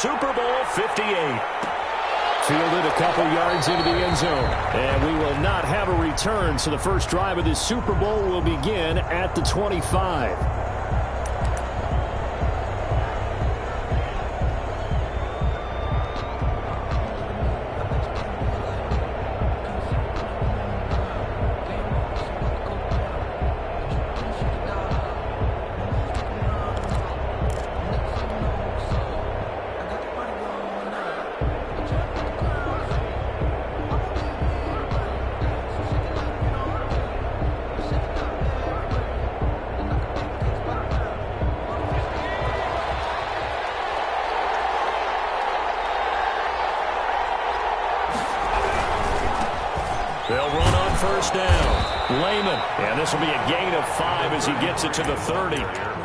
Super Bowl 58. Fielded a couple yards into the end zone. And we will not have a return, so the first drive of this Super Bowl will begin at the 25. They'll run on first down. Lehman. And this will be a gain of 5 as he gets it to the 30.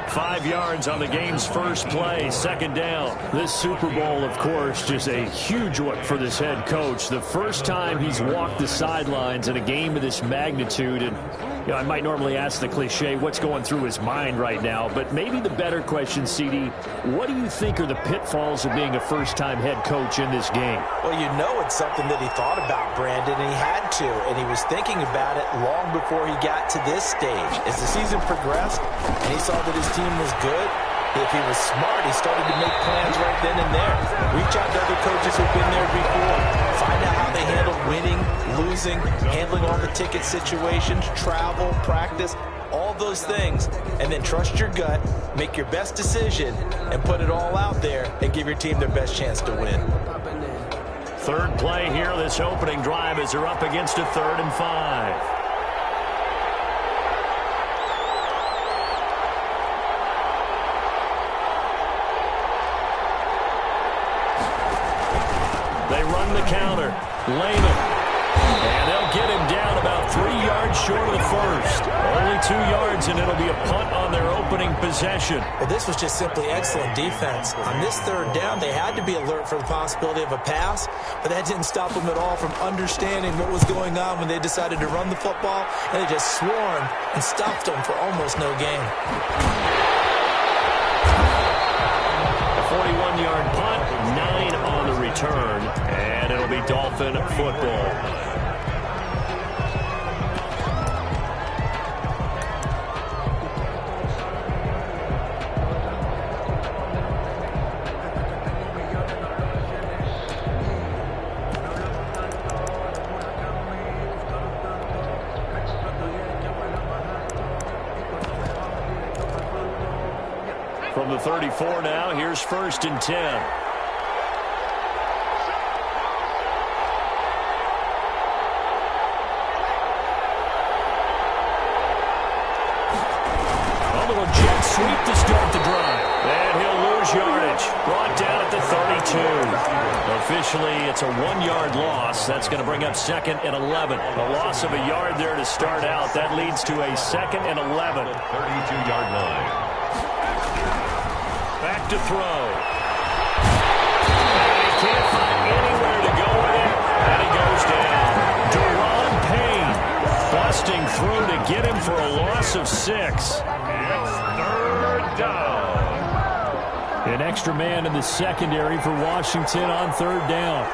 5 yards on the game's first play. Second down. This Super Bowl, of course, just a huge one for this head coach. The first time he's walked the sidelines in a game of this magnitude. And, you know, I might normally ask the cliche, what's going through his mind right now? But maybe the better question, CD, what do you think are the pitfalls of being a first-time head coach in this game? Well, you know it's something that he thought about, Brandon, and he had to. And he was thinking about it long before he got to this stage. As the season progressed and he saw that his team was good, if he was smart, he started to make plans right then and there. Reach out to other coaches who've been there before. Find out how they handle winning, losing, handling all the ticket situations, travel, practice, all those things. And then trust your gut, make your best decision, and put it all out there and give your team their best chance to win. Third play here, this opening drive as they're up against a 3rd and 5. They run the counter. Lehman. And they'll get him down about 3 yards short of the first. Only 2 yards, and it'll be a punt on their opening possession. Well, this was just simply excellent defense. On this 3rd down, they had to be alert for the possibility of a pass, but that didn't stop them at all from understanding what was going on when they decided to run the football, and they just swarmed and stopped them for almost no gain. A 41-yard punt, 9 on the return, and it'll be Dolphin football. From the 34 now, here's 1st and 10. A little jet sweep to start the drive. And he'll lose yardage. Brought down at the 32. Officially, it's a 1-yard loss. That's going to bring up 2nd and 11. A loss of a yard there to start out. That leads to a 2nd and 11. 32-yard line. Back to throw. And he can't find anywhere to go with it. And he goes down. Deron Payne busting through to get him for a loss of 6. It's 3rd down. An extra man in the secondary for Washington on 3rd down.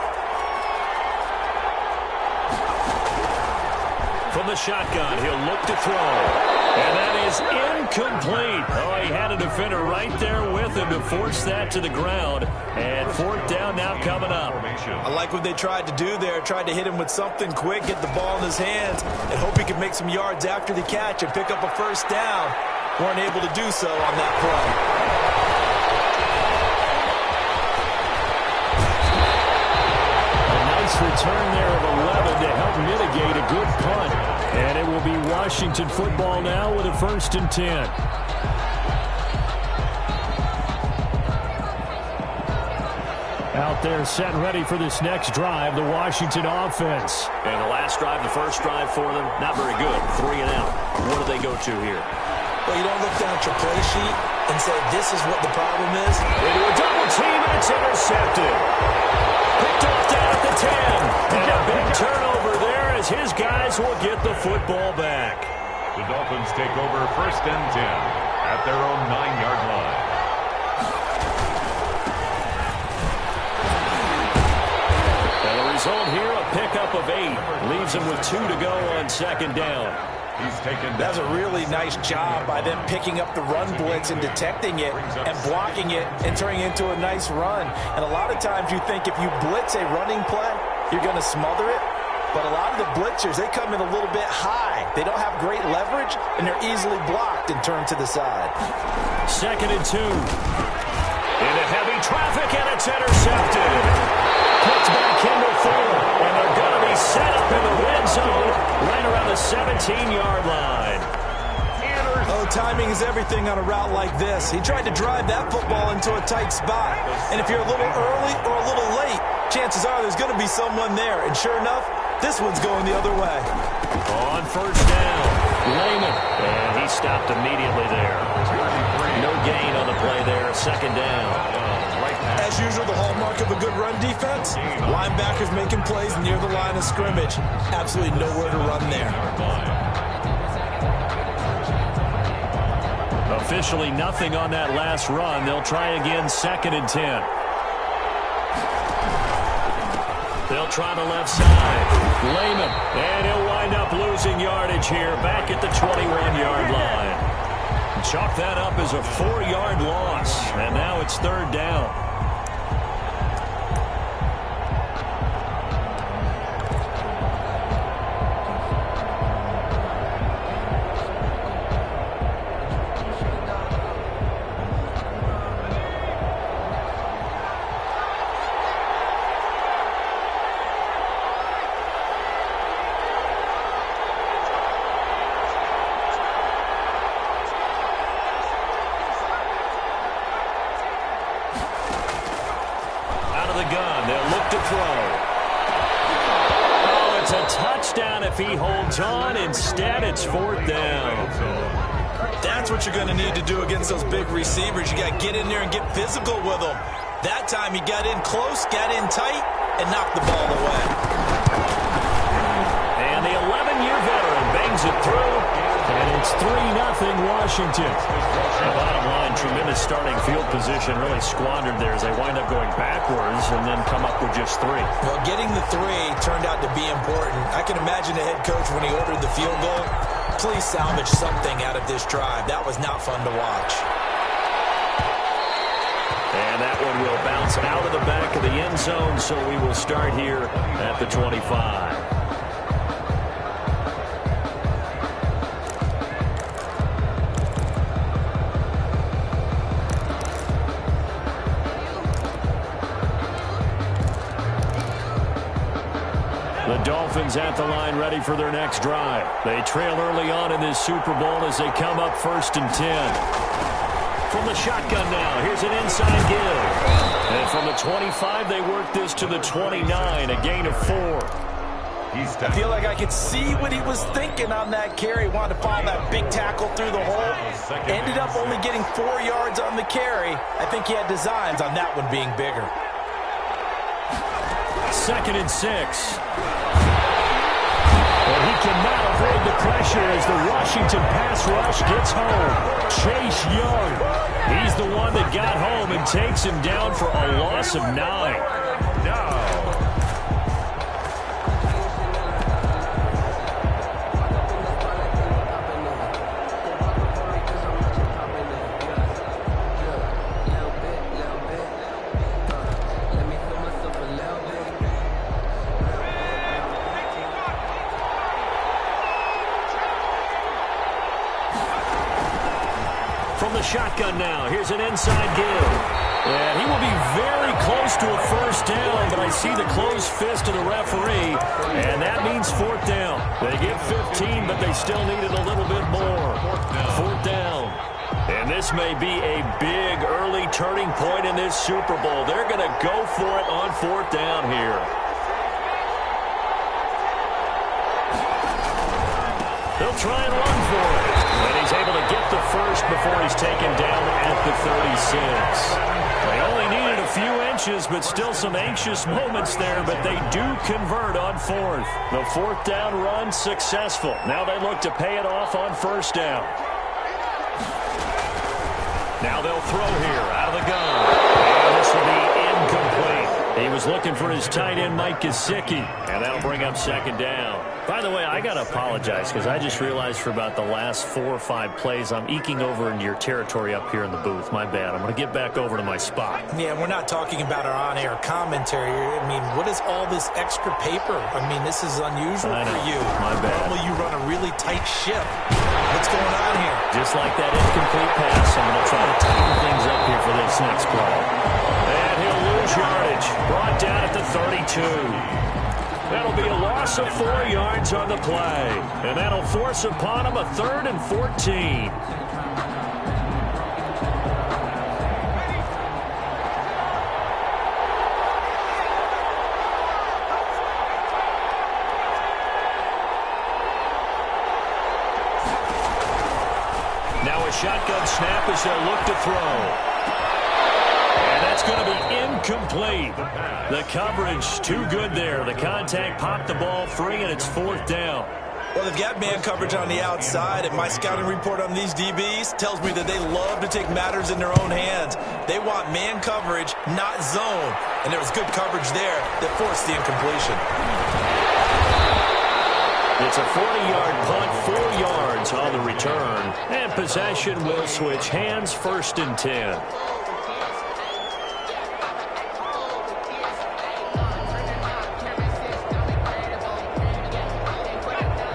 From the shotgun, he'll look to throw. And that is incomplete. Oh, he had a defender right there with him to force that to the ground. And 4th down now coming up. I like what they tried to do there. Tried to hit him with something quick, get the ball in his hands, and hope he could make some yards after the catch and pick up a 1st down. Weren't able to do so on that play. A nice return there of 11 to help mitigate a good punt. And it will be Washington football now with a 1st and 10. Out there set and ready for this next drive, the Washington offense. And the last drive, the first drive for them, not very good. 3 and out. What do they go to here? Well, you don't look down at your play sheet and say, this is what the problem is. Into a double team, and it's intercepted. Picked off down at the 10. And a big turnover there as his guys will get the football back. The Dolphins take over 1st and 10 at their own 9-yard line. result here, a pickup of 8. Leaves them with 2 to go on second down. That's a really nice job by them picking up the run blitz and detecting it and blocking it and turning it into a nice run. And a lot of times you think if you blitz a running play, you're going to smother it. But a lot of the blitzers, they come in a little bit high. They don't have great leverage, and they're easily blocked and turned to the side. Second and 2. Into heavy traffic, and it's intercepted. Puts back into 4, and they're going to be set up in the red zone right around the 17-yard line. Oh, timing is everything on a route like this. He tried to drive that football into a tight spot. And if you're a little early or a little late, chances are there's going to be someone there. And sure enough, this one's going the other way. On first down, Lehman. And he stopped immediately there. No gain on the play there. Second down. As usual, the hallmark of a good run defense, linebackers making plays near the line of scrimmage. Absolutely nowhere to run there. Officially nothing on that last run. They'll try again, second and 10. They'll try the left side. Lehman, and he'll wind up losing yardage here back at the 21-yard line. Chalk that up as a 4-yard loss, and now it's third down. He holds on. Instead, it's fourth down. That's what you're going to need to do against those big receivers. You got to get in there and get physical with them. That time he got in close, got in tight, and knocked the ball away. And the 11-year veteran bangs it through, and it's 3-0 Washington. The bottom line, tremendous starting field position, really squandered there as they wind up going backwards and then come up with just 3. Well, getting the 3 turned out to be important. I can imagine the head coach when he ordered the field goal, please salvage something out of this drive. That was not fun to watch. And that one will bounce out of the back of the end zone, so we will start here at the 25. The Dolphins at the line ready for their next drive. They trail early on in this Super Bowl as they come up first and 10. From the shotgun now, here's an inside give. And from the 25, they work this to the 29, a gain of 4. I feel like I could see what he was thinking on that carry. Wanted to follow that big tackle through the hole. Ended up only getting 4 yards on the carry. I think he had designs on that one being bigger. Second and 6. But he cannot avoid the pressure as the Washington pass rush gets home. Chase Young, he's the one that got home and takes him down for a loss of 9. Shotgun now. Here's an inside give. And he will be very close to a first down, but I see the closed fist of the referee, and that means fourth down. They get 15, but they still needed a little bit more. Fourth down. And this may be a big early turning point in this Super Bowl. They're going to go for it on fourth down here. They'll try and run for it. And he's able to get the first before he's taken down at the 36. They only needed a few inches, but still some anxious moments there, but they do convert on fourth. The fourth down run successful. Now they look to pay it off on first down. Now they'll throw here out of the gun. And this will be incomplete. He was looking for his tight end, Mike Gesicki, and that'll bring up second down. By the way, I got to apologize because I just realized for about the last 4 or 5 plays, I'm eking over into your territory up here in the booth. My bad. I'm going to get back over to my spot. Yeah, we're not talking about our on-air commentary. I mean, what is all this extra paper? I mean, this is unusual for you. My bad. Normally you run a really tight ship. What's going on here? Just like that incomplete pass, I'm going to try to tighten things up here for this next play. And he'll lose yardage. Brought down at the 32. That'll be a loss of 4 yards on the play. And that'll force upon him a 3rd and 14. Now a shotgun snap as they'll look to throw. And that's going to be incomplete. The coverage too good there. The contact popped the ball free, and it's 4th down. Well, they've got man coverage on the outside, and my scouting report on these DBs tells me that they love to take matters in their own hands. They want man coverage, not zone. And there was good coverage there that forced the incompletion. It's a 40-yard punt, 4 yards on the return. And possession will switch hands, 1st and 10.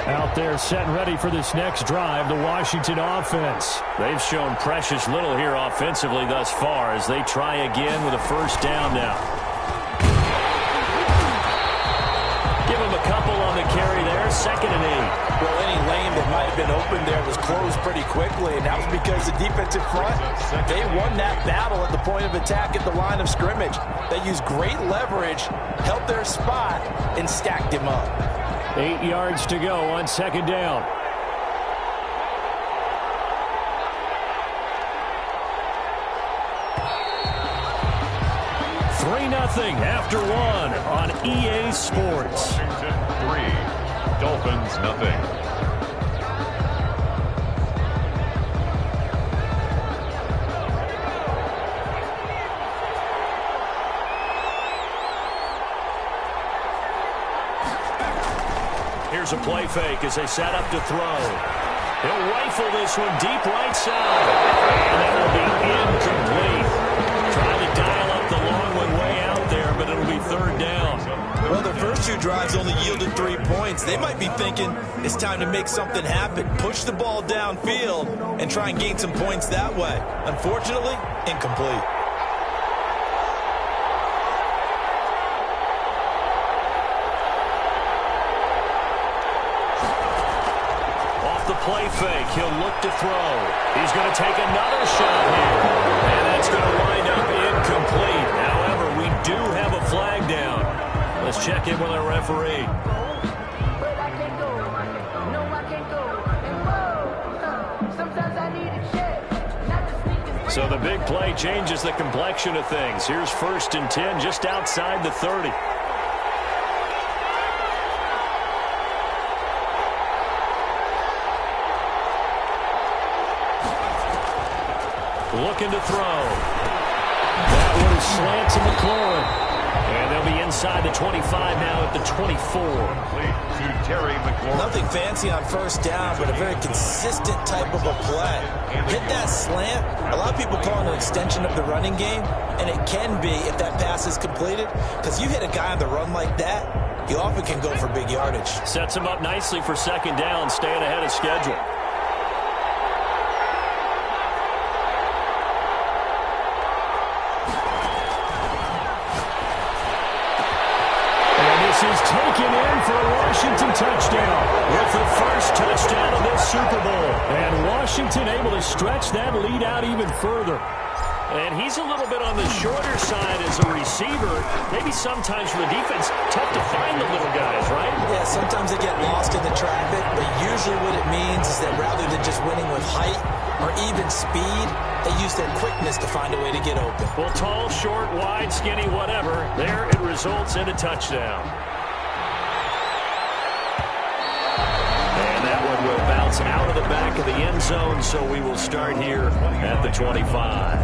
Out there set and ready for this next drive, the Washington offense. They've shown precious little here offensively thus far as they try again with a 1st down now. Give him a couple on the carry there, 2nd and 8. Well, any lane that might have been open there was closed pretty quickly, and that was because the defensive front, they won that battle at the point of attack at the line of scrimmage. They used great leverage, held their spot, and stacked him up. 8 yards to go on 2nd down. $3-0 after 1 on EA Sports. 3, Dolphins nothing. Here's a play fake as they set up to throw. He'll rifle this one deep right side. And that'll be incomplete. Trying to dial up the long one way out there, but it'll be 3rd down. Well, their first 2 drives only yielded 3 points. They might be thinking it's time to make something happen. Push the ball downfield and try and gain some points that way. Unfortunately, incomplete. Play fake. He'll look to throw. He's going to take another shot here. And that's going to wind up incomplete. However, we do have a flag down. Let's check in with our referee. So the big play changes the complexion of things. Here's 1st and 10 just outside the 30. Looking to throw. That one slants to McLaurin. And they'll be inside the 25 now at the 24. To Terry McLaurin. Nothing fancy on 1st down, but a very consistent type of a play. Hit that slant. A lot of people call it an extension of the running game, and it can be if that pass is completed, because you hit a guy on the run like that, you often can go for big yardage. Sets him up nicely for 2nd down, staying ahead of schedule. Is taken in for a Washington touchdown with the first touchdown of this Super Bowl. And Washington able to stretch that lead out even further. And he's a little bit on the shorter side as a receiver. Maybe sometimes for the defense, tough to find the little guys, right? Yeah, sometimes they get lost in the traffic, but usually what it means is that rather than just winning with height or even speed, they use their quickness to find a way to get open. Well, tall, short, wide, skinny, whatever, there it results in a touchdown. Will bounce out of the back of the end zone, so we will start here at the 25.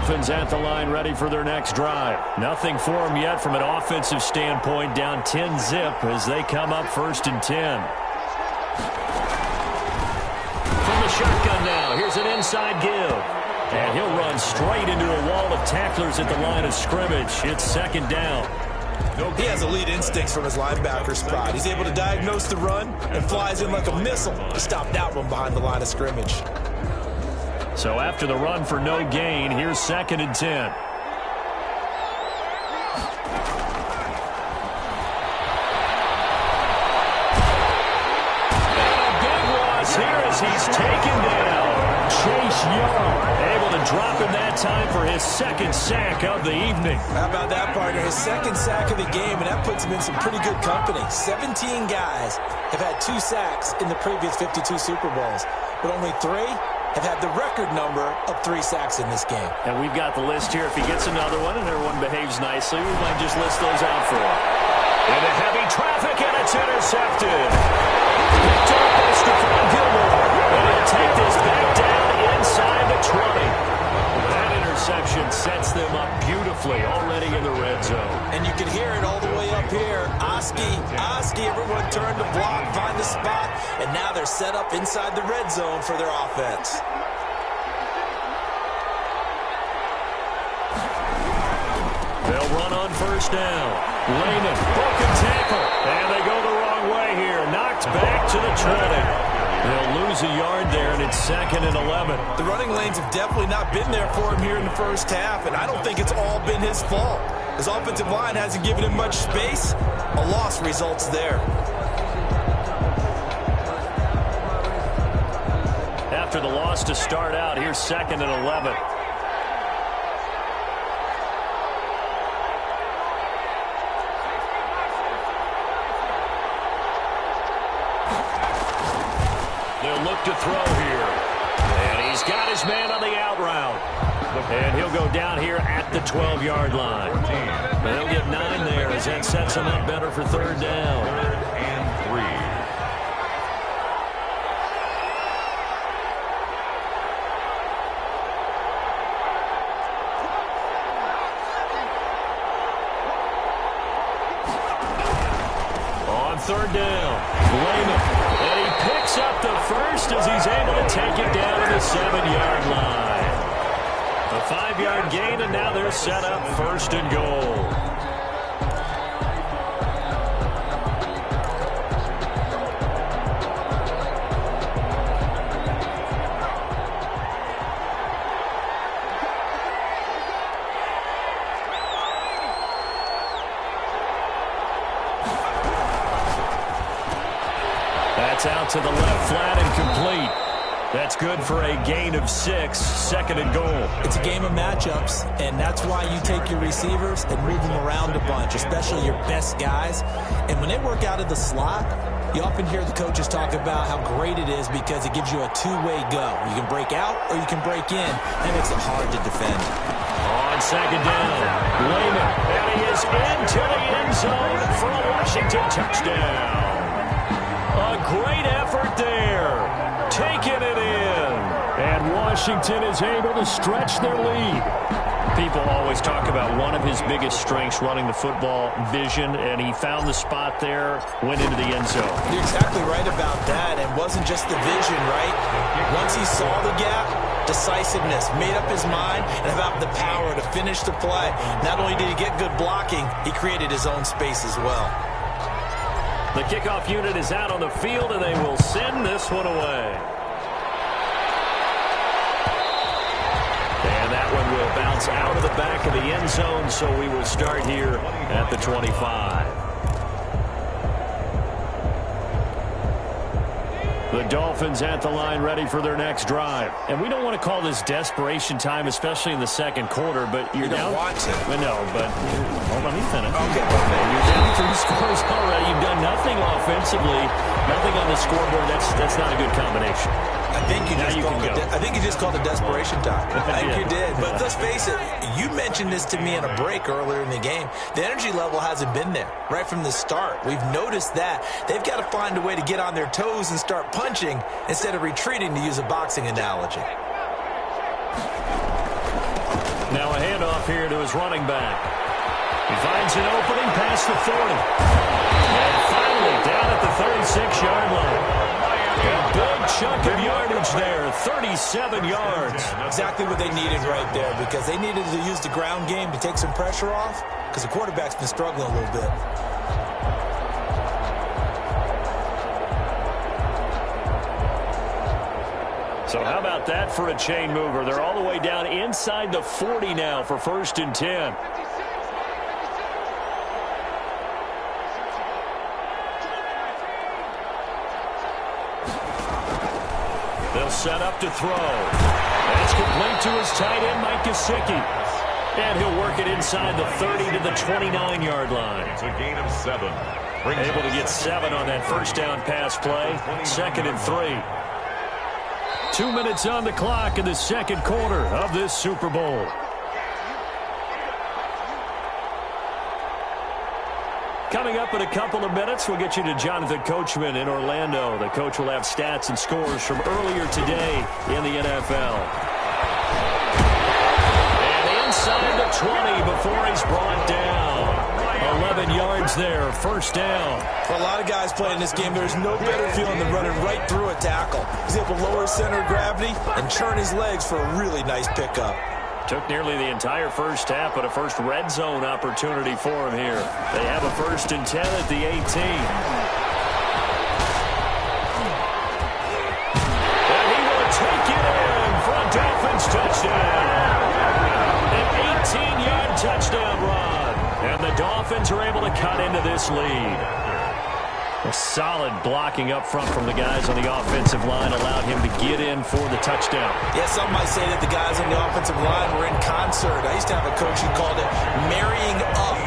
Dolphins at the line ready for their next drive. Nothing for them yet from an offensive standpoint, down 10-zip as they come up 1st and 10. From the shotgun now, here's an inside give. And he'll run straight into a wall of tacklers at the line of scrimmage. It's 2nd down. He has elite instincts from his linebacker spot. He's able to diagnose the run and flies in like a missile to stop that one behind the line of scrimmage. So after the run for no gain, here's 2nd and 10. And a big loss here as he's taken down. Chase Young able to drop him that time for his 2nd sack of the evening. How about that, partner? His 2nd sack of the game, and that puts him in some pretty good company. 17 guys have had 2 sacks in the previous 52 Super Bowls, but only 3 have had the record number of 3 sacks in this game. And we've got the list here. If he gets another one and everyone behaves nicely, we might just list those out for him. Into heavy traffic, and it's intercepted. Picked up by Stephon Gilmore. And he'll take this back down inside the 20. That interception sets them up beautifully already in the red zone. And you can hear it all the way up here. Oski, everyone turned to block, find the spot, and now they're set up inside the red zone for their offense. They'll run on 1st down. Lehman, broken tackle, and they go the wrong way here. Knocked back to the 20. They'll lose a yard there, and it's 2nd and 11. The running lanes have definitely not been there for him here in the first half, and I don't think it's all been his fault. His offensive line hasn't given him much space. A loss results there. After the loss to start out, here's 2nd and 11. They'll look to throw here. And he's got his man on the out route. And he'll go down here at the 12-yard line. They'll get 9 there as that sets him up better for 3rd down. 3rd and 3. On 3rd down, Lehman. And he picks up the first as he's able to take it down to the 7-yard line. A 5-yard gain, and now they're set up 1st and goal. That's out to the left, flat and complete. That's good for a gain of 6, 2nd and goal. It's a game of matchups, and that's why you take your receivers and move them around a bunch, especially your best guys. And when they work out of the slot, you often hear the coaches talk about how great it is because it gives you a two-way go. You can break out or you can break in. That makes it hard to defend. On 2nd down, Lehman, and he is into the end zone for a Washington touchdown. A great effort there, taking it in, and Washington is able to stretch their lead. People always talk about one of his biggest strengths, running the football, vision, and he found the spot there, went into the end zone. You're exactly right about that, and it wasn't just the vision, right? Once he saw the gap, decisiveness, made up his mind, and about the power to finish the play. Not only did he get good blocking, he created his own space as well. The kickoff unit is out on the field, and they will send this one away. And that one will bounce out of the back of the end zone, so we will start here at the 25. The Dolphins at the line ready for their next drive. And we don't want to call this desperation time, especially in the second quarter, but you're down. You don't want to. No, but hold on, let me finish. Okay. You're down 3 scores already. You've done nothing offensively, nothing on the scoreboard. That's not a good combination. I think you just called it desperation time. I think you did. But let's face it, you mentioned this to me in a break earlier in the game. The energy level hasn't been there right from the start. We've noticed that. They've got to find a way to get on their toes and start punching instead of retreating, to use a boxing analogy. Now a handoff here to his running back. He finds an opening past the 40. And finally down at the 36-yard line. A big chunk of yardage there, 37 yards. Exactly what they needed right there, because they needed to use the ground game to take some pressure off, because the quarterback's been struggling a little bit. So how about that for a chain mover? They're all the way down inside the 40 now for 1st and 10. They'll set up to throw. That's complete to his tight end, Mike Gesicki. And he'll work it inside the 30 to the 29-yard line. It's a gain of 7. Able to get 7 on that first down pass play. 2nd and 3. 2 minutes on the clock in the second quarter of this Super Bowl. Coming up in a couple of minutes, we'll get you to Jonathan Coachman in Orlando. The coach will have stats and scores from earlier today in the NFL. And inside the 20 before he's brought down. 11 yards there, first down. For a lot of guys playing this game, there's no better feeling than running right through a tackle. He's able to lower his center of gravity and turn his legs for a really nice pickup. Took nearly the entire first half, but a first red zone opportunity for him here. They have a 1st and 10 at the 18. And he will take it in for a Dolphins touchdown. An 18-yard touchdown run. And the Dolphins are able to cut into this lead. A solid blocking up front from the guys on the offensive line allowed him to get in for the touchdown. Yeah, some might say that the guys on the offensive line were in concert. I used to have a coach who called it marrying up,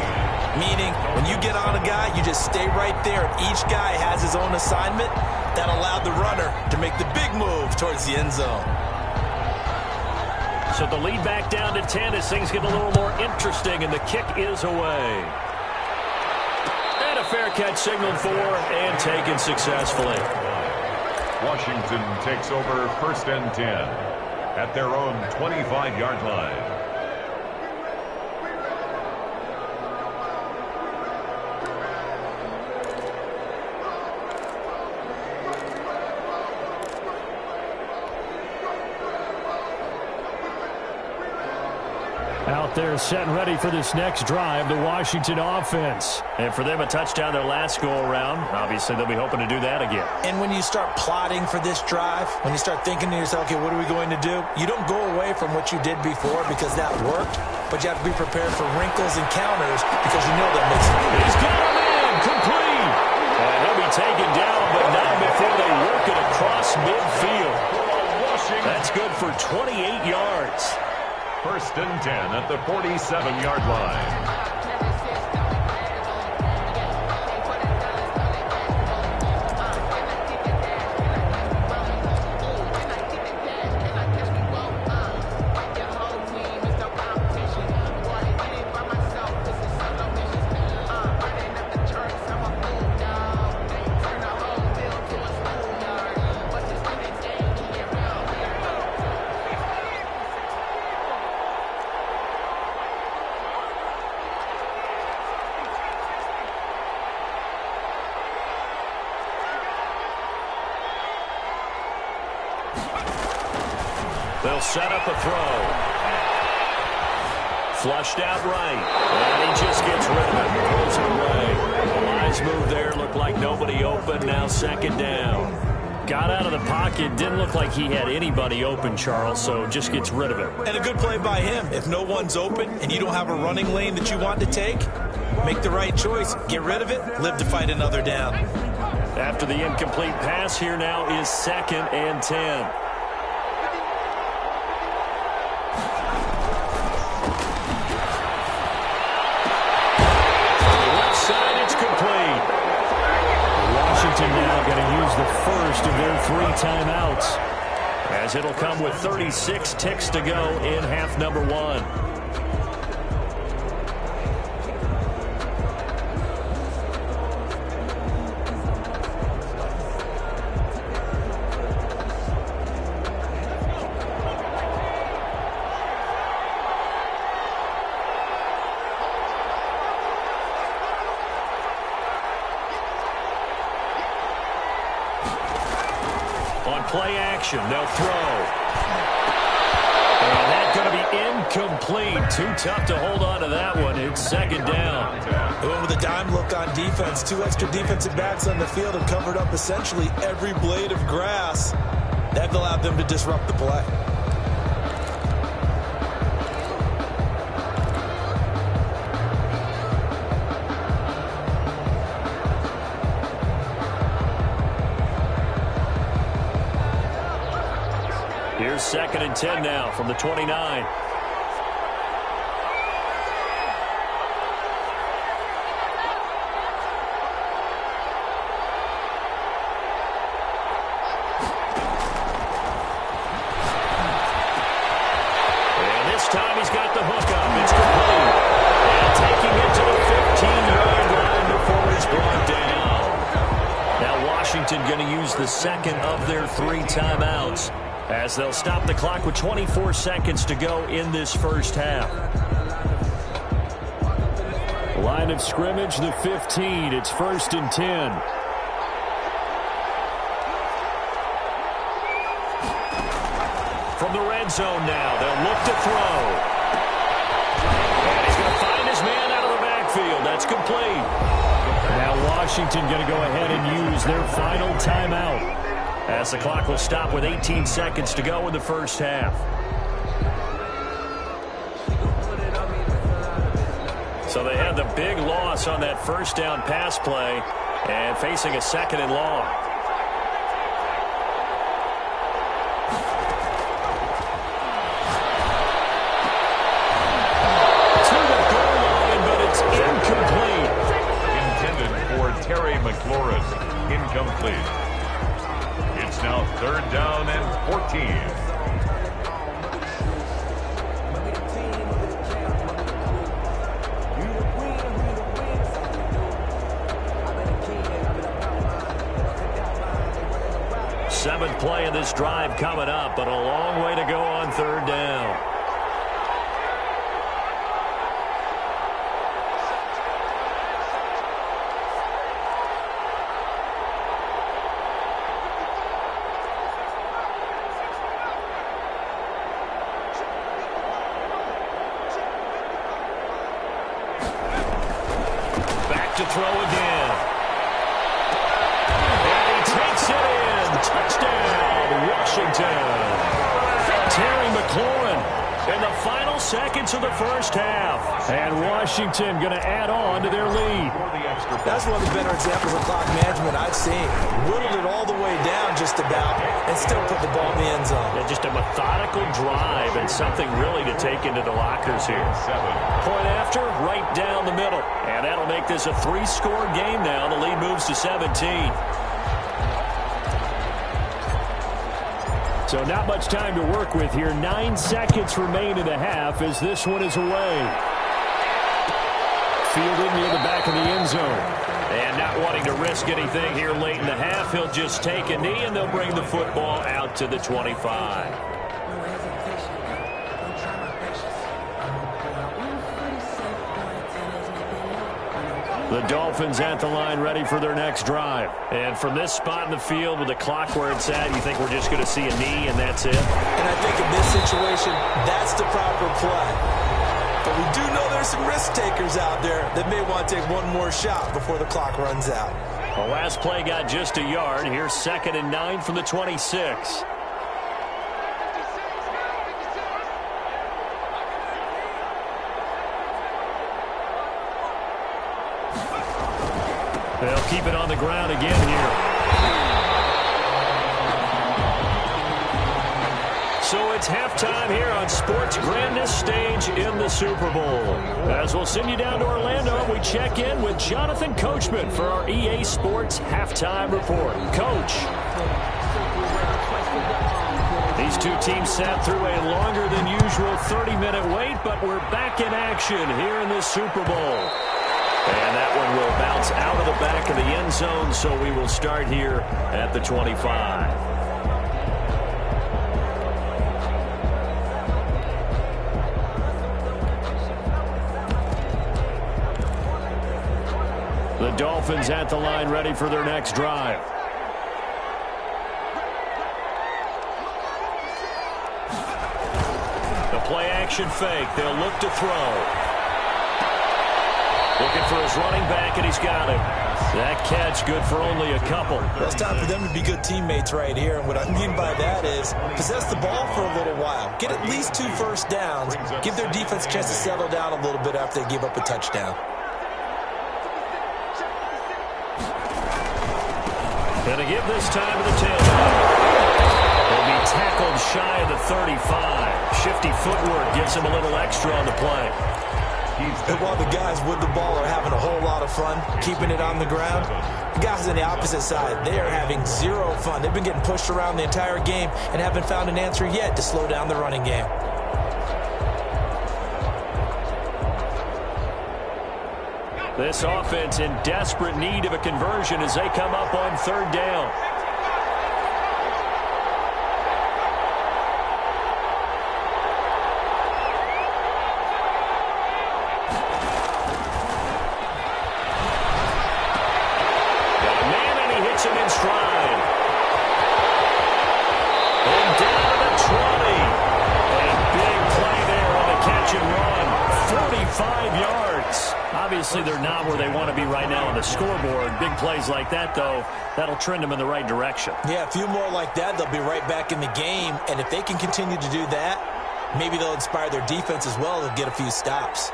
meaning when you get on a guy, you just stay right there. Each guy has his own assignment that allowed the runner to make the big move towards the end zone. So the lead back down to 10 as things get a little more interesting, and the kick is away. And a fair catch signaled for and taken successfully. Washington takes over 1st and 10 at their own 25-yard line. Out there set and ready for this next drive, the Washington offense. And for them, a touchdown their last go-around. Obviously, they'll be hoping to do that again. And when you start plotting for this drive, when you start thinking to yourself, okay, what are we going to do? You don't go away from what you did before because that worked, but you have to be prepared for wrinkles and counters because you know that makes it. He's got him in, complete. And he'll be taken down, but not before they work it across midfield. That's good for 28 yards. 1st and 10 at the 47-yard line. They'll set up a throw. Flushed out right. And he just gets rid of it. Throws it away. The lines move there. Looked like nobody open. Now 2nd down. Got out of the pocket. Didn't look like he had anybody open, Charles, so just gets rid of it. And a good play by him. If no one's open and you don't have a running lane that you want to take, make the right choice. Get rid of it. Live to fight another down. After the incomplete pass, here now is 2nd and 10. Now going to use the first of their 3 timeouts, as it'll come with 36 ticks to go in half number 1. On play action, they'll throw. And that's going to be incomplete. Too tough to hold on to that one. It's second down. They went with a dime look on defense. 2 extra defensive backs on the field and covered up essentially every blade of grass. That allowed them to disrupt the play. Here's 2nd and 10 now from the 29. Time he's got the hook up. It's complete. And taking it to the 15-yard line before it's brought down. Now Washington going to use the second of their 3 timeouts as they'll stop the clock with 24 seconds to go in this first half. Line of scrimmage, the 15. It's 1st and 10. From the red zone now, they'll look to throw. And he's going to find his man out of the backfield. That's complete. Now Washington going to go ahead and use their final timeout, as the clock will stop with 18 seconds to go in the first half. So they had the big loss on that first down pass play and facing a 2nd and long. McLaurin, incomplete. It's now 3rd down and 14. Seventh play of this drive coming up, but a long way to go on 3rd down. To throw again. And he takes it in. Touchdown, Washington. Terry McLaurin in the final seconds of the first half. And Washington going to add on to their lead. That's one of the better examples of clock management I've seen. Whittled it all the way down just about and still put the ball in the end zone. Yeah, just a methodical drive and something really to take into the lockers here. Point after, right down the middle. And that'll make this a 3-score game now. The lead moves to 17. So not much time to work with here. 9 seconds remain in the half as this one is away. Fielded near the back of the end zone. And not wanting to risk anything here late in the half, he'll just take a knee and they'll bring the football out to the 25. The Dolphins at the line ready for their next drive. And from this spot in the field with the clock where it's at, you think we're just going to see a knee and that's it? And I think in this situation, that's the proper play. But we do know there's some risk takers out there that may want to take one more shot before the clock runs out. The last play got just a yard. Here's 2nd and 9 from the 26. They'll keep it on the ground again here. So it's halftime here on sports' grandest stage in the Super Bowl. As we'll send you down to Orlando, we check in with Jonathan Coachman for our EA Sports Halftime Report. Coach. These two teams sat through a longer than usual 30-minute wait, but we're back in action here in the Super Bowl. And that one will bounce out of the back of the end zone, so we will start here at the 25. The Dolphins at the line ready for their next drive. play action fake. They'll look to throw. Looking for his running back, and he's got it. That catch good for only a couple. Well, it's time for them to be good teammates right here. And what I mean by that is possess the ball for a little while. Get at least 2 first downs. Give their defense a chance to settle down a little bit after they give up a touchdown. Gonna give this time to the tailback. He'll be tackled shy of the 35. Shifty footwork gives him a little extra on the play. And while the guys with the ball are having a whole lot of fun keeping it on the ground, the guys on the opposite side, they are having zero fun. They've been getting pushed around the entire game and haven't found an answer yet to slow down the running game. This offense in desperate need of a conversion as they come up on 3rd down. Obviously, they're not where they want to be right now on the scoreboard. Big plays like that, though, that'll trend them in the right direction. Yeah, a few more like that, they'll be right back in the game. And if they can continue to do that, maybe they'll inspire their defense as well to get a few stops.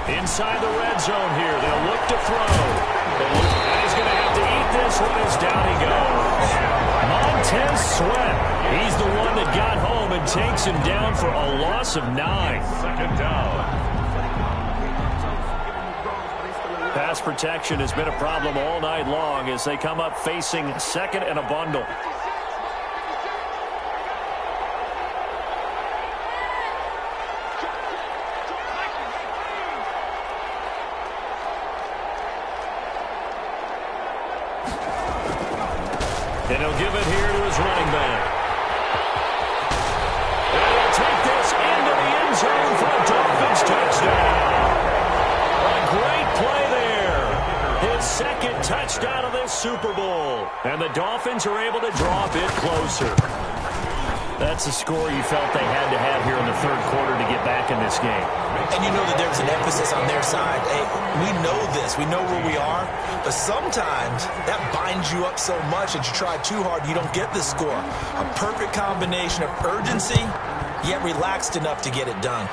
Inside the red zone here, they'll look to throw. And he's going to have to eat this one as down he goes. Montez Sweat, he's the one that got home and takes him down for a loss of 9. 2nd down. Pass protection has been a problem all night long as they come up facing 2nd and a bundle. And he'll give it here to his running back. And he'll take this into the end zone for a Dolphins touchdown. A great play there. His 2nd touchdown of this Super Bowl. And the Dolphins are able to draw a bit closer. That's a score you felt they had to have here in the 3rd quarter to get back in this game. And you know that there's an emphasis on their side. Hey, we know this. We know where we are. But sometimes that binds you up so much that you try too hard, you don't get the score. A perfect combination of urgency, yet relaxed enough to get it done.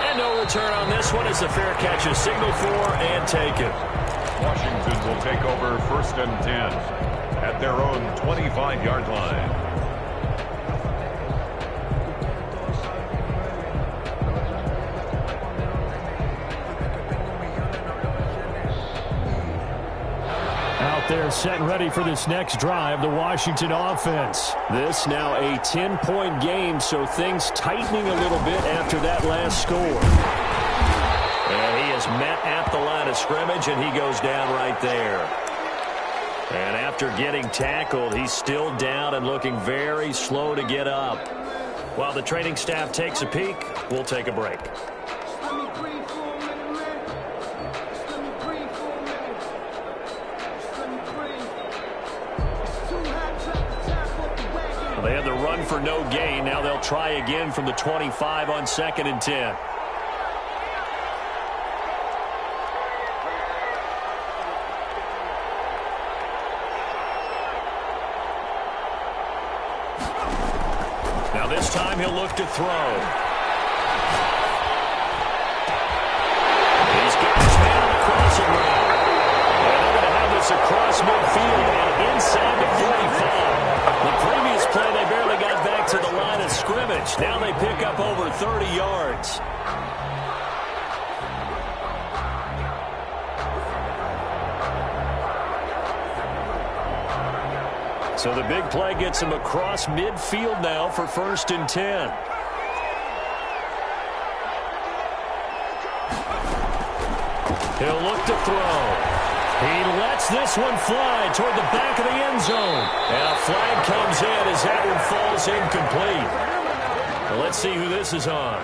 And no return on this one as the fair catch is signaled for and taken. Washington will take over 1st and 10 at their own 25-yard line. They're set and ready for this next drive, the Washington offense. This now a 10-point game, so things tightening a little bit after that last score. And he is met at the line of scrimmage, and he goes down right there. And after getting tackled, he's still down and looking very slow to get up. While the training staff takes a peek, we'll take a break. They had the run for no gain. Now they'll try again from the 25 on 2nd and 10. Now this time he'll look to throw. He's got his man on the crossing route. And they're going to have this across midfield and inside the 45. The previous play, they barely got back to the line of scrimmage. Now they pick up over 30 yards. So the big play gets him across midfield now for 1st and 10. He'll look to throw. He lets this one fly toward the back of the end zone. And a flag comes in as that one falls incomplete. Well, let's see who this is on.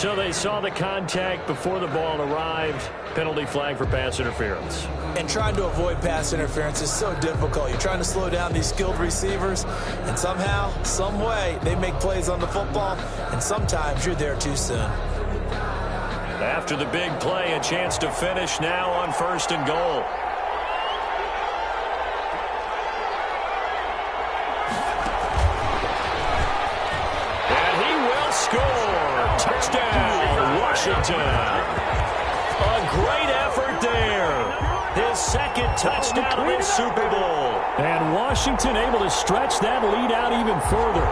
So they saw the contact before the ball arrived. Penalty flag for pass interference. And trying to avoid pass interference is so difficult. You're trying to slow down these skilled receivers, and somehow, some way, they make plays on the football, and sometimes you're there too soon. After the big play, a chance to finish now on 1st and goal. And he will score. Touchdown, Washington. A great effort there. His second touchdown of the Super Bowl. And Washington able to stretch that lead out even further.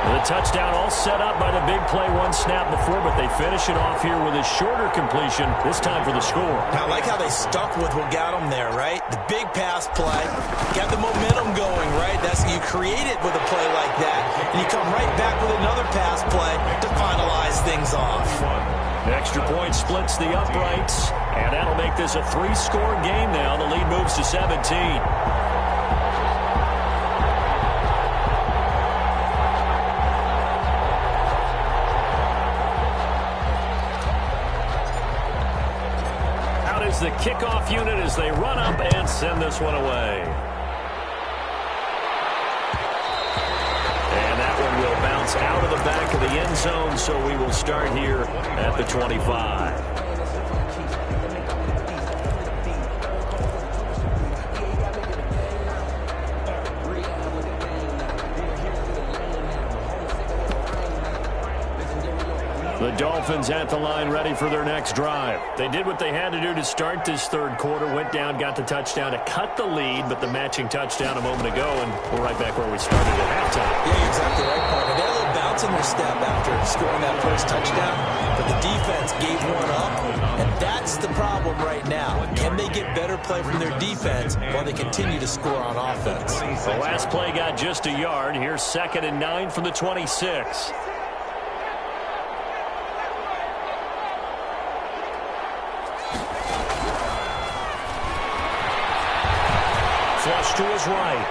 The touchdown all set up by the big play one snap before, but they finish it off here with a shorter completion, this time for the score. Now, I like how they stuck with what got them there, right? The big pass play, got the momentum going, right? That's you create it with a play like that, and you come right back with another pass play to finalize things off. Extra point splits the uprights, and that'll make this a 3-score game now. The lead moves to 17. The kickoff unit as they run up and send this one away. And that one will bounce out of the back of the end zone, so we will start here at the 25. The Dolphins at the line ready for their next drive. They did what they had to do to start this third quarter, went down, got the touchdown to cut the lead, but the matching touchdown a moment ago, and we're right back where we started at halftime. Yeah, you're exactly right, partner. They had a little bounce in their step after scoring that first touchdown, but the defense gave one up, and that's the problem right now. Can they get better play from their defense while they continue to score on offense? The last play got just a yard. Here's 2nd and 9 from the 26. Flush to his right.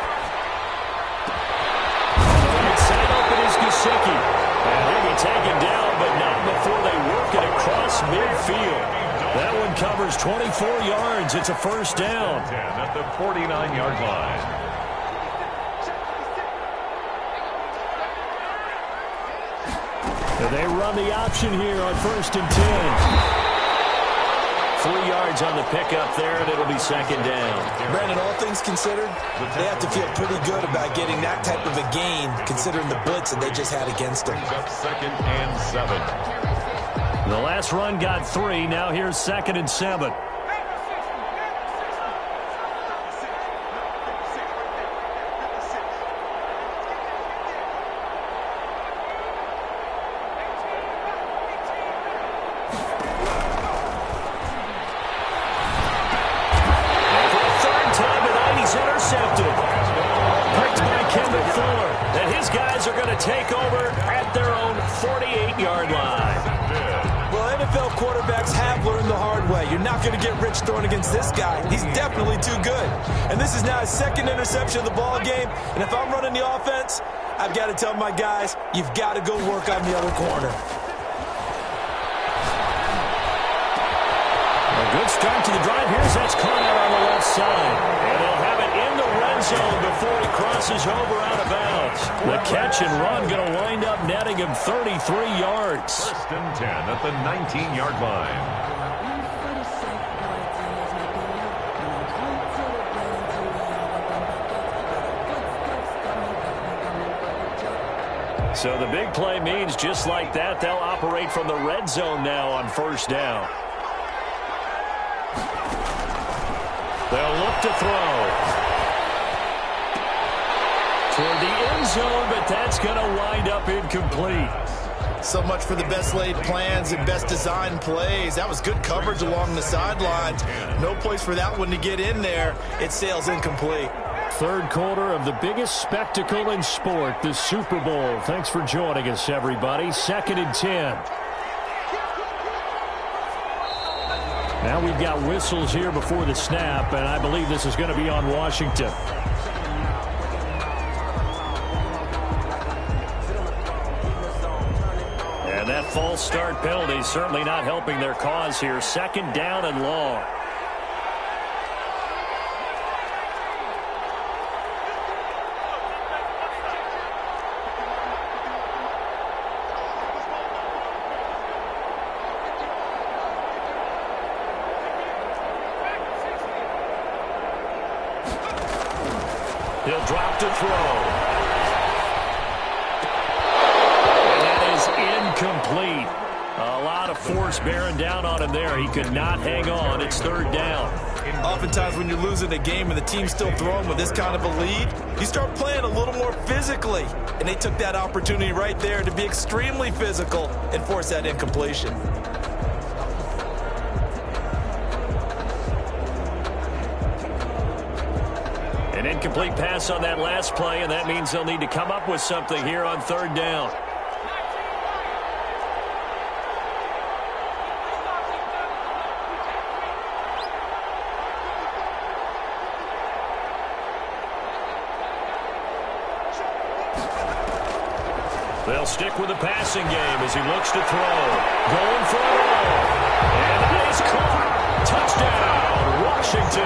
On the right side open is Gesicki. And he'll be taken down, but not before they work it across midfield. That one covers 24 yards. It's a first down. At the 49-yard line. And they run the option here on 1st and 10. 3 yards on the pickup there, and it'll be 2nd down. Brandon, all things considered, they have to feel pretty good about getting that type of a gain, considering the blitz that they just had against them. 2nd and 7. The last run got 3. Now here's 2nd and 7. Take over at their own 48-yard line. Well, NFL quarterbacks have learned the hard way. You're not going to get rich throwing against this guy. He's definitely too good. And this is now his 2nd interception of the ball game. And if I'm running the offense, I've got to tell my guys, you've got to go work on the other corner. A good start to the drive. Here's that's caught out on the left side. And they'll have it in the red zone before he crosses over out of bounds. The catch and run going to wind up netting him 33 yards. 1st and 10 at the 19-yard line. So the big play means just like that, they'll operate from the red zone now on 1st down. They'll look to throw. Toward the end zone, but that's going to wind up incomplete. So much for the best laid plans and best designed plays. That was good coverage along the sidelines. No place for that one to get in there. It sails incomplete. Third quarter of the biggest spectacle in sport, the Super Bowl. Thanks for joining us, everybody. 2nd and 10. Now we've got whistles here before the snap, and I believe this is going to be on Washington. false start penalty certainly not helping their cause here. Second down and long. He'll drop to throw. Incomplete. A lot of force bearing down on him there. He could not hang on. It's third down. Oftentimes when you're losing a game and the team's still throwing with this kind of a lead, you start playing a little more physically. And they took that opportunity right there to be extremely physical and force that incompletion. An incomplete pass on that last play, and that means they'll need to come up with something here on third down. They'll stick with the passing game as he looks to throw. Going for it all. And that is caught. Touchdown, Washington.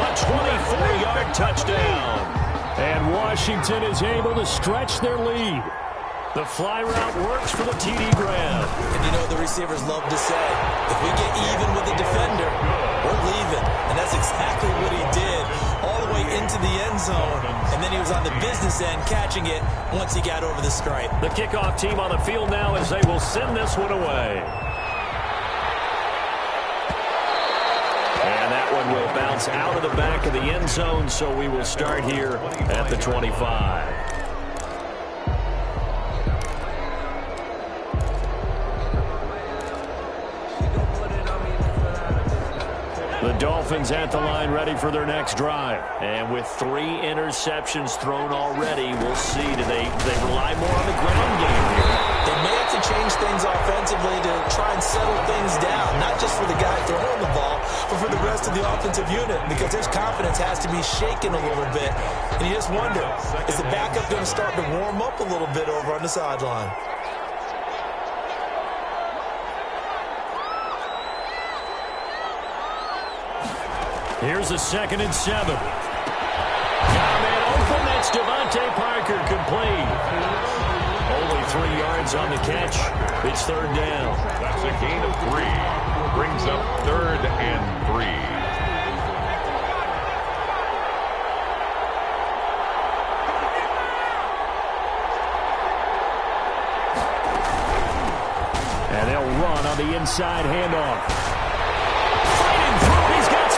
A 24-yard touchdown. And Washington is able to stretch their lead. The fly route works for the TD grab. And you know the receivers love to say, if we get even with the defender, we're leaving. And that's exactly what he did, all the way into the end zone. And then he was on the business end catching it once he got over the stripe. The kickoff team on the field now as they will send this one away. And that one will bounce out of the back of the end zone, so we will start here at the 25. The Dolphins at the line ready for their next drive. And with 3 interceptions thrown already, we'll see. Do they rely more on the ground game here? They may have to change things offensively to try and settle things down, not just for the guy throwing the ball, but for the rest of the offensive unit, because his confidence has to be shaken a little bit. And you just wonder, is the backup going to start to warm up a little bit over on the sideline? Here's a 2nd and 7. Got a man open. That's Devontae Parker complete. Only 3 yards on the catch. It's third down. That's a gain of 3. Brings up 3rd and 3. And they'll run on the inside handoff.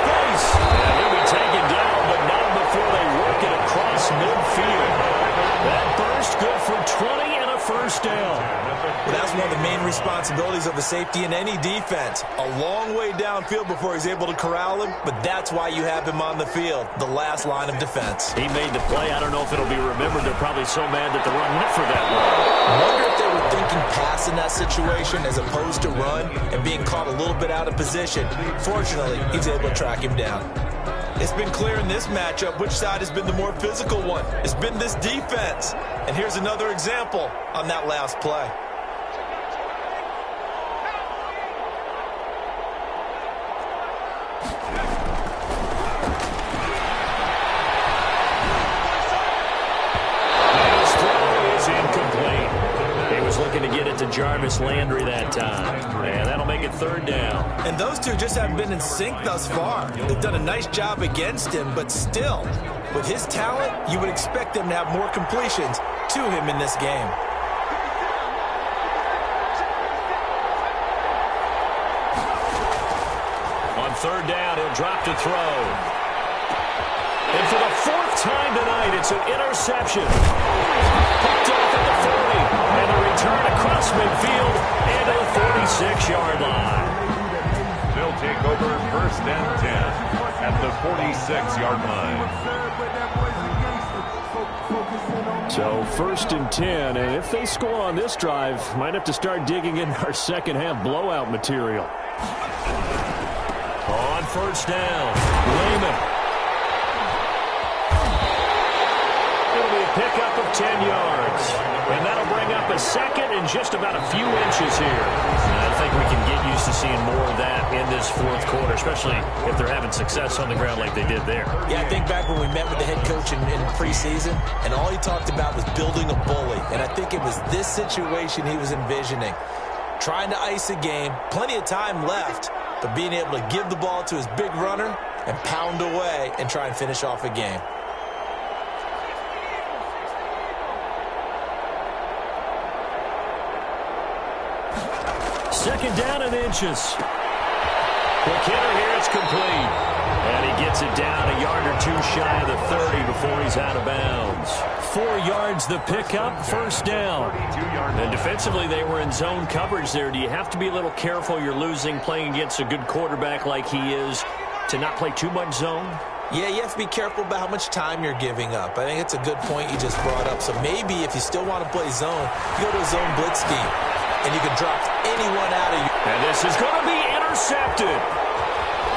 And he'll be taken down, but not before they work it across midfield. That burst good for 20 and a first down. Well, that's one of the main responsibilities of a safety in any defense. A long way downfield before he's able to corral him, but that's why you have him on the field, the last line of defense. He made the play. I don't know if it'll be remembered. They're probably so mad that the run went for that long. I wonder if they were thinking pass in that situation as opposed to run and being caught a little bit out of position. Fortunately, he's able to track him down. It's been clear in this matchup which side has been the more physical one. It's been this defense. And here's another example on that last play. His throw is incomplete. He was looking to get it to Jarvis Landry that time. And that'll make it third down. And those two just haven't been in sync thus far. They've done a nice job against him, but still, with his talent, you would expect them to have more completions to him in this game. On third down, he'll drop to throw. And for the 4th time tonight, it's an interception. Picked off at the 40. And a return across midfield and to the 46-yard line. They'll take over 1st and 10 at the 46-yard line. So 1st and 10, and if they score on this drive, might have to start digging in our second half blowout material. On 1st down, Lehman. be a pickup of 10 yards. And that'll bring up a second and just about a few inches here. I think we can get used to seeing more of that in this fourth quarter, especially if they're having success on the ground like they did there. Yeah, I think back when we met with the head coach in preseason, and all he talked about was building a bully. And I think it was this situation he was envisioning. Trying to ice a game, plenty of time left, but being able to give the ball to his big runner and pound away and try and finish off a game. Second down and inches. Quick hitter here, it's complete. And he gets it down a yard or two shy of the 30 before he's out of bounds. 4 yards the pickup, first down. And defensively, they were in zone coverage there. Do you have to be a little careful? You're losing, playing against a good quarterback like he is, to not play too much zone? Yeah, you have to be careful about how much time you're giving up. I think it's a good point you just brought up. So maybe if you still want to play zone, you go to a zone blitz scheme, and you can drop anyone out of you. And this is going to be intercepted.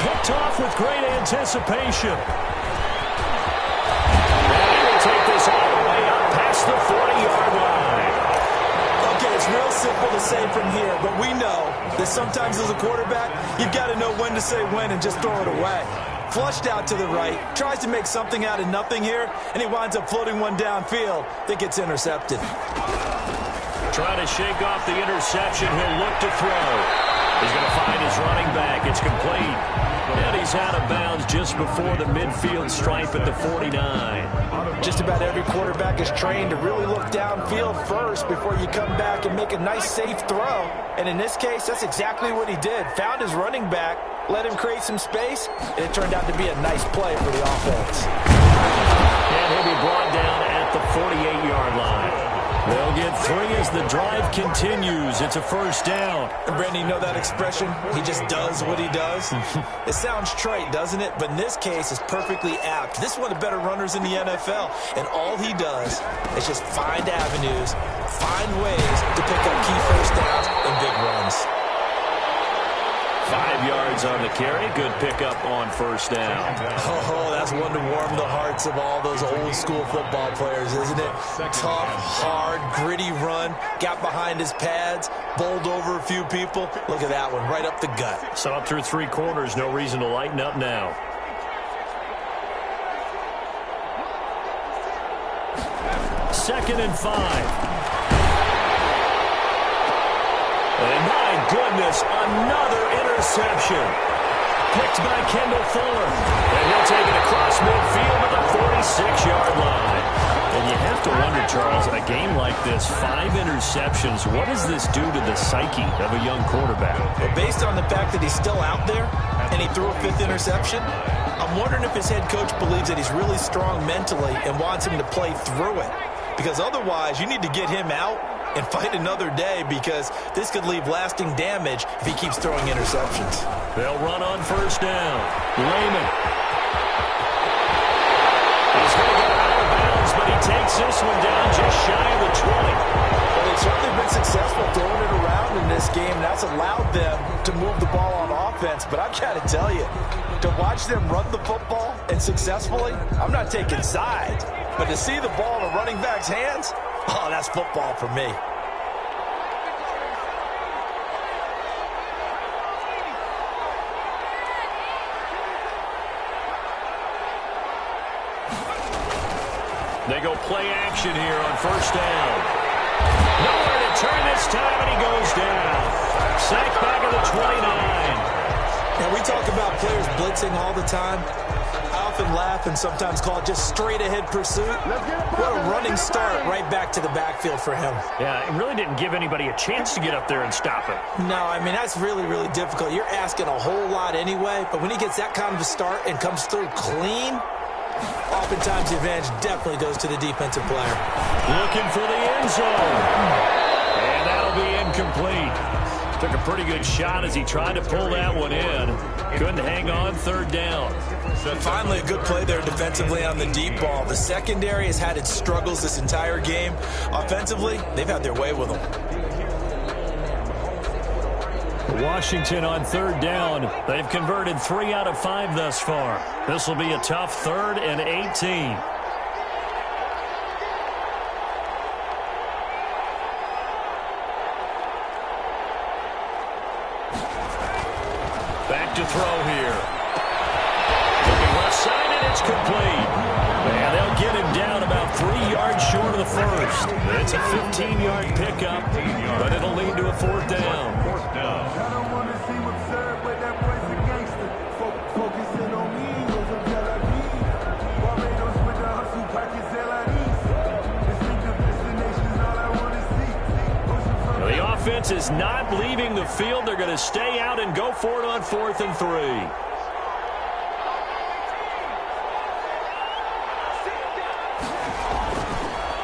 Picked off with great anticipation. And he will take this all the way up past the 40-yard line. Okay, it's real simple to say from here, but we know that sometimes as a quarterback, you've got to know when to say when and just throw it away. Flushed out to the right, tries to make something out of nothing here, and he winds up floating one downfield that gets intercepted. Trying to shake off the interception. He'll look to throw. He's going to find his running back. It's complete. And he's out of bounds just before the midfield stripe at the 49. Just about every quarterback is trained to really look downfield first before you come back and make a nice, safe throw. And in this case, that's exactly what he did. Found his running back, let him create some space, and it turned out to be a nice play for the offense. And he'll be brought down at the 48-yard line. They'll get 3 as the drive continues. It's a first down. And Brandon, you know that expression? He just does what he does? It sounds trite, doesn't it? But in this case, it's perfectly apt. This is one of the better runners in the NFL. And all he does is just find avenues, find ways to pick up key first downs and big runs. 5 yards on the carry. Good pickup on first down. Oh, that's one to warm the hearts of all those old-school football players, isn't it? Tough, hard, gritty run. Got behind his pads, bowled over a few people. Look at that one, right up the gut. So up through 3 quarters, no reason to lighten up now. Second and 5. And my goodness, another interception. Picked by Kendall Fuller. And he'll take it across midfield to the 46-yard line. And you have to wonder, Charles, a game like this, 5 interceptions, what does this do to the psyche of a young quarterback? Well, based on the fact that he's still out there and he threw a 5th interception, I'm wondering if his head coach believes that he's really strong mentally and wants him to play through it. Because otherwise, you need to get him out and fight another day, because this could leave lasting damage if he keeps throwing interceptions. They'll run on first down. Raymond. He's going to go out of bounds, but he takes this one down just shy of the 20. Well, they've certainly been successful throwing it around in this game. That's allowed them to move the ball on offense. But I've got to tell you, to watch them run the football and successfully, I'm not taking sides. But to see the ball in a running back's hands, oh, that's football for me. They go play action here on first down. Nowhere to turn this time, and he goes down. Sacked back at the 29. And we talk about players blitzing all the time. I often laugh and sometimes call it just straight-ahead pursuit. What a running start right back to the backfield for him. Yeah, it really didn't give anybody a chance to get up there and stop it. No, I mean, that's really, really difficult. You're asking a whole lot anyway, but when he gets that kind of a start and comes through clean, oftentimes the advantage definitely goes to the defensive player. Looking for the end zone. And that'll be incomplete. Took a pretty good shot as he tried to pull that one in. Couldn't hang on, third down. Finally, a good play there defensively on the deep ball. The secondary has had its struggles this entire game. Offensively, they've had their way with them. Washington on third down. They've converted 3 out of 5 thus far. This will be a tough 3rd and 18. Back to throw here. Looking left side, and it's complete. And they'll get him down about 3 yards short of the first. It's a 15-yard pickup, but it'll lead to a fourth down. Fourth down. The offense is not leaving the field. They're going to stay out and go for it on 4th and 3.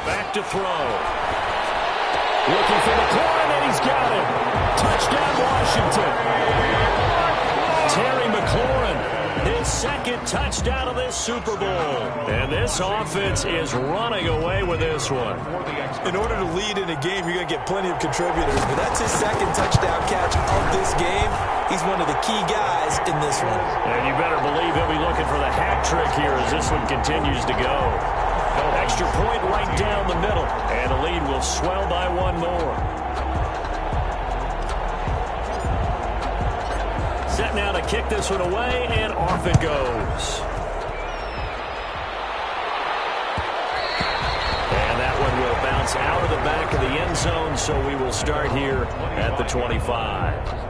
Back to throw. Looking for McLaurin, and he's got it. Touchdown, Washington. Terry McLaurin, his second touchdown of this Super Bowl. And this offense is running away with this one. In order to lead in a game, you're going to get plenty of contributors. But that's his second touchdown catch of this game. He's one of the key guys in this one. And you better believe he'll be looking for the hat trick here as this one continues to go. Extra point right down the middle. And the lead will swell by one more. Set now to kick this one away, and off it goes. And that one will bounce out of the back of the end zone, so we will start here at the 25.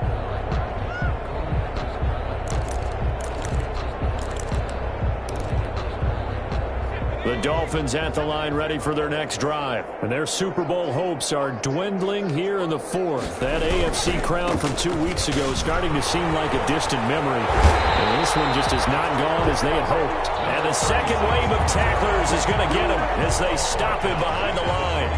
The Dolphins at the line ready for their next drive. And their Super Bowl hopes are dwindling here in the fourth. That AFC crown from 2 weeks ago is starting to seem like a distant memory. And this one just has not gone as they had hoped. And the second wave of tacklers is going to get him as they stop him behind the line.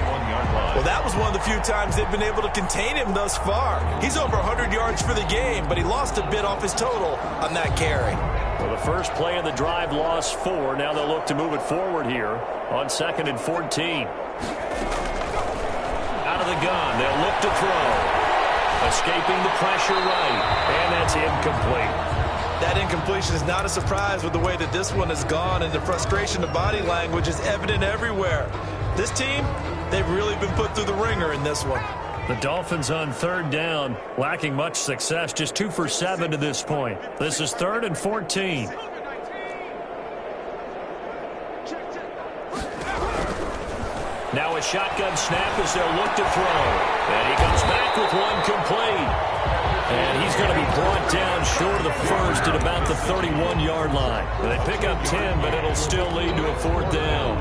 Well, that was one of the few times they've been able to contain him thus far. He's over 100 yards for the game, but he lost a bit off his total on that carry. Well, the first play of the drive lost 4. Now they'll look to move it forward here on 2nd and 14. Out of the gun, they'll look to throw. Escaping the pressure right, and that's incomplete. That incompletion is not a surprise with the way that this one has gone, and the frustration of body language is evident everywhere. This team, they've really been put through the ringer in this one. The Dolphins on 3rd down, lacking much success, just 2 for 7 to this point. This is 3rd and 14. Now a shotgun snap as they'll look to throw. And he comes back with one complete. And he's going to be brought down short of the first at about the 31-yard line. And they pick up 10, but it'll still lead to a 4th down.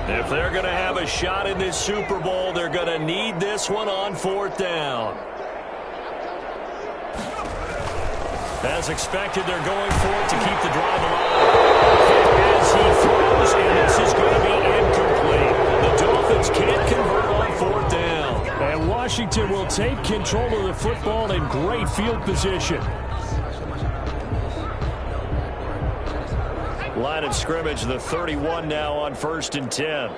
If they're going to have a shot in this Super Bowl, they're going to need this one on 4th down. As expected, they're going for it to keep the drive alive. As he throws, and this is going to be incomplete. The Dolphins can't convert on 4th down. And Washington will take control of the football in great field position. Line of scrimmage, the 31 now on 1st and 10.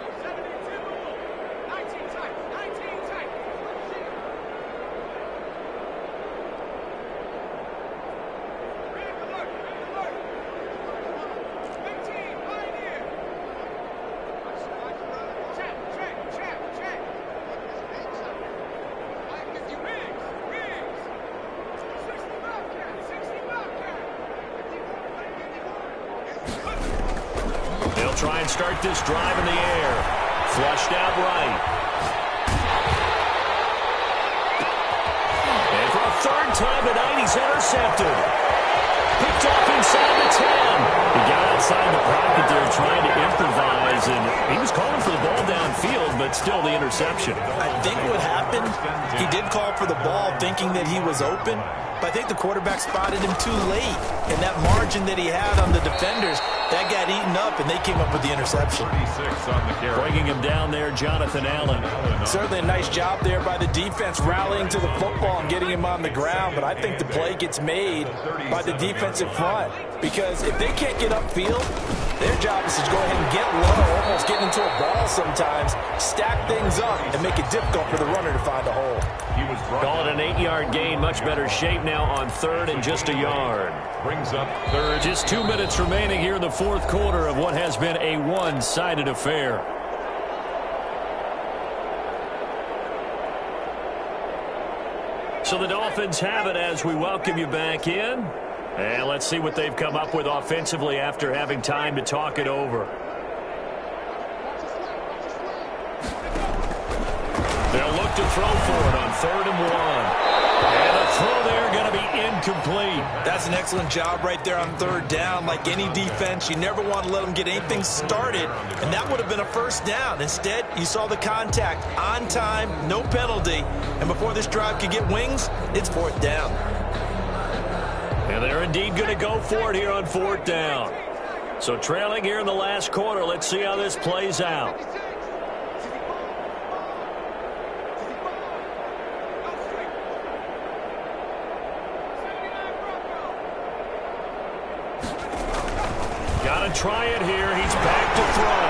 Try and start this drive in the air. Flushed out right. And for a 3rd time tonight, he's intercepted. Picked off inside the 10. He got outside the pocket there trying to improvise, and he was calling for the ball downfield, but still the interception. I think what happened, he did call for the ball thinking that he was open, but I think the quarterback spotted him too late, and that margin that he had on the defenders, that got eaten up, and they came up with the interception. Bringing him down there, Jonathan Allen. Certainly a nice job there by the defense, rallying to the football and getting him on the ground, but I think the play gets made by the defensive front, because if they can't get upfield, their job is to go ahead and get low, almost get into a ball sometimes, stack things up, and make it difficult for the runner to find a hole. Call it an 8-yard gain, much better shape now on 3rd and just a yard. Brings up 3rd. Just 2 minutes remaining here in the 4th quarter of what has been a one-sided affair. So the Dolphins have it as we welcome you back in. And let's see what they've come up with offensively after having time to talk it over. They'll look to throw for it on 3rd and 1. And the throw there going to be incomplete. That's an excellent job right there on 3rd down. Like any defense, you never want to let them get anything started, and that would have been a 1st down. Instead, you saw the contact on time, no penalty, and before this drive could get wings, it's 4th down. And they're indeed going to go for it here on 4th down. So trailing here in the last quarter, let's see how this plays out. Got to try it here. He's back to throw.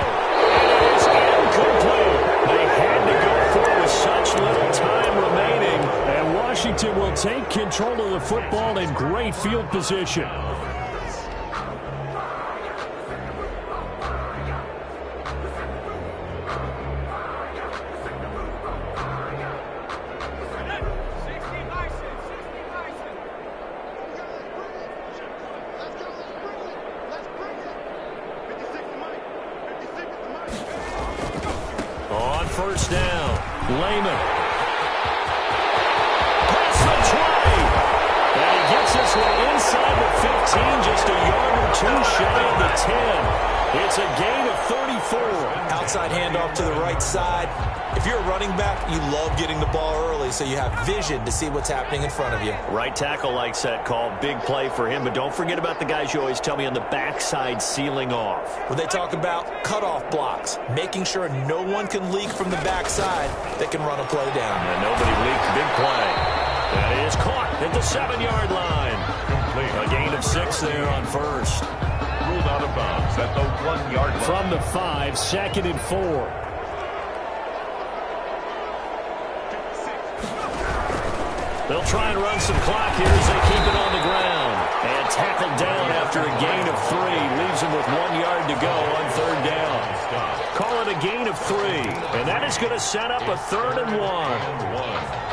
It is incomplete. They had to go for it with such little time remaining. And Washington will take control of the football in great field position. On 1st down, Lehman. Pass the 20. And he gets this one inside the 15, just a yard or 2 shy of the 10. It's a gain of 34. Outside handoff to the right side. If you're a running back, you love getting the ball early so you have vision to see what's happening in front of you. Right tackle likes that call. Big play for him. But don't forget about the guys you always tell me on the backside sealing off. When they talk about cutoff blocks, making sure no one can leak from the backside that can run a play down. And nobody leaked. Big play. That is caught at the 7-yard line. A gain of 6 there on 1st. Ruled out of bounds at the 1-yard line. From the 5, 2nd and 4. They'll try and run some clock here as they keep it on the ground. And tackled down after a gain of 3. Leaves them with 1 yard to go on 3rd down. Call it a gain of 3. And that is going to set up a 3rd and 1.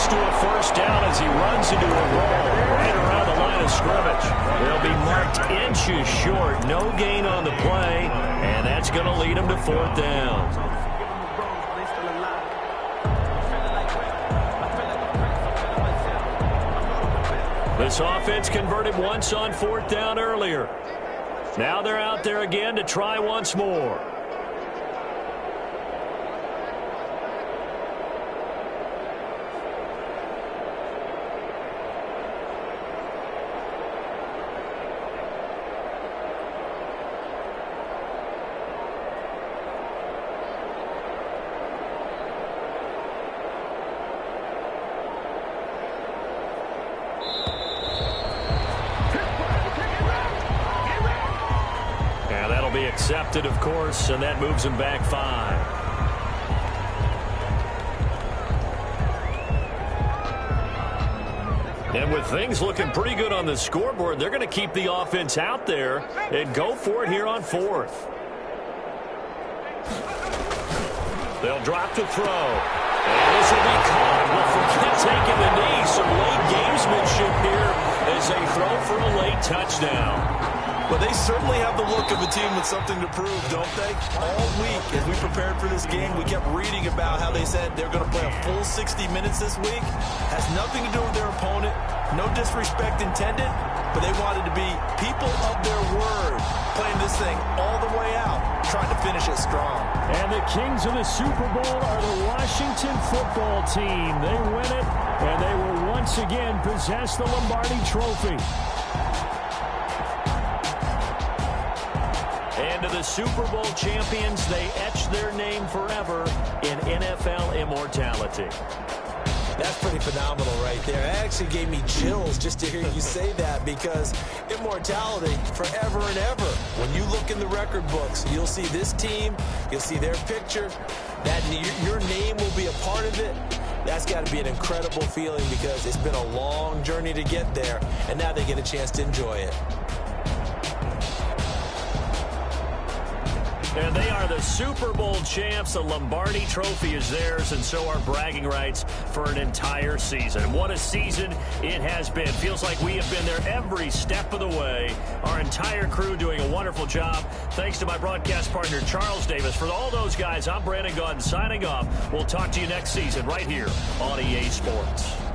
To a 1st down as he runs into a wall right around the line of scrimmage. They'll be marked inches short. No gain on the play, and that's going to lead him to 4th down. This offense converted once on 4th down earlier. Now they're out there again to try once more. Be accepted, of course, and that moves him back 5. And with things looking pretty good on the scoreboard, they're going to keep the offense out there and go for it here on 4th. They'll drop to throw. And this will be caught. Well, forget taking the knee. Some late gamesmanship here as they throw for a late touchdown. Well, they certainly have the look of a team with something to prove, don't they? All week, as we prepared for this game, we kept reading about how they said they're going to play a full 60 minutes this week. Has nothing to do with their opponent. No disrespect intended, but they wanted to be people of their word, playing this thing all the way out, trying to finish it strong. And the kings of the Super Bowl are the Washington football team. They win it, and they will once again possess the Lombardi Trophy. And to the Super Bowl champions, they etch their name forever in NFL immortality. That's pretty phenomenal right there. It actually gave me chills just to hear you say that, because immortality forever and ever. When you look in the record books, you'll see this team, you'll see their picture, that your name will be a part of it. That's got to be an incredible feeling because it's been a long journey to get there, and now they get a chance to enjoy it. And they are the Super Bowl champs. The Lombardi Trophy is theirs, and so are bragging rights for an entire season. What a season it has been. Feels like we have been there every step of the way. Our entire crew doing a wonderful job. Thanks to my broadcast partner, Charles Davis. For all those guys, I'm Brandon Gaudin signing off. We'll talk to you next season right here on EA Sports.